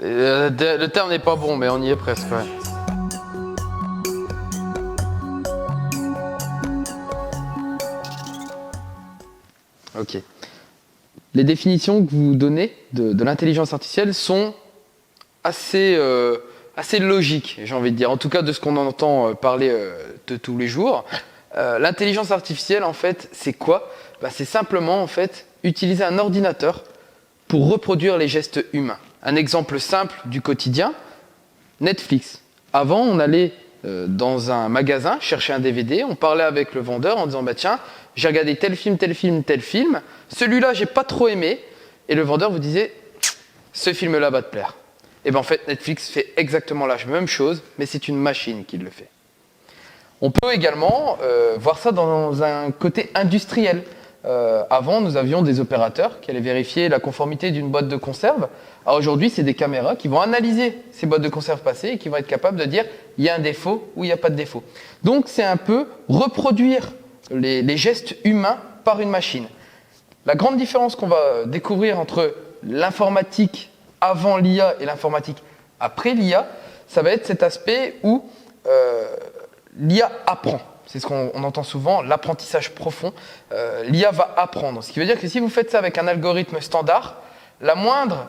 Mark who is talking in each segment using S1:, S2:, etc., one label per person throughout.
S1: Le terme n'est pas bon, mais on y est presque, ouais. Ok. Les définitions que vous donnez de l'intelligence artificielle sont assez logiques, j'ai envie de dire. En tout cas, de ce qu'on entend parler de tous les jours. L'intelligence artificielle, en fait, c'est quoi? C'est simplement, en fait, utiliser un ordinateur pour reproduire les gestes humains. Un exemple simple du quotidien, Netflix. Avant, on allait dans un magasin chercher un DVD, on parlait avec le vendeur en disant tiens, j'ai regardé tel film, tel film, tel film, celui-là j'ai pas trop aimé, et le vendeur vous disait ce film-là va te plaire. Et bien en fait Netflix fait exactement la même chose, mais c'est une machine qui le fait. On peut également voir ça dans un côté industriel. Avant, nous avions des opérateurs qui allaient vérifier la conformité d'une boîte de conserve. Alors aujourd'hui, c'est des caméras qui vont analyser ces boîtes de conserve passées et qui vont être capables de dire il y a un défaut ou il n'y a pas de défaut. Donc c'est un peu reproduire les gestes humains par une machine. La grande différence qu'on va découvrir entre l'informatique avant l'IA et l'informatique après l'IA, ça va être cet aspect où l'IA apprend. C'est ce qu'on entend souvent, l'apprentissage profond. L'IA va apprendre. Ce qui veut dire que si vous faites ça avec un algorithme standard, la moindre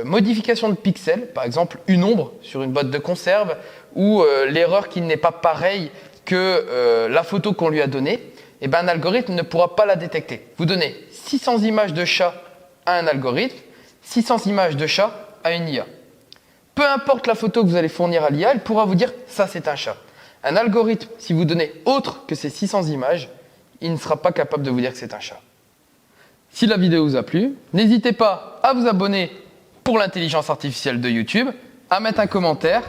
S1: modification de pixels, par exemple une ombre sur une boîte de conserve, ou l'erreur qui n'est pas pareille que la photo qu'on lui a donnée, un algorithme ne pourra pas la détecter. Vous donnez 600 images de chat à un algorithme, 600 images de chat à une IA. Peu importe la photo que vous allez fournir à l'IA, elle pourra vous dire ça c'est un chat. Un algorithme, si vous donnez autre que ces 600 images, il ne sera pas capable de vous dire que c'est un chat. Si la vidéo vous a plu, n'hésitez pas à vous abonner pour l'intelligence artificielle de YouTube, à mettre un commentaire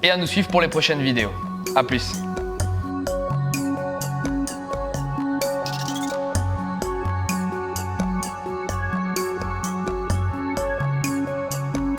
S1: et à nous suivre pour les prochaines vidéos. A plus.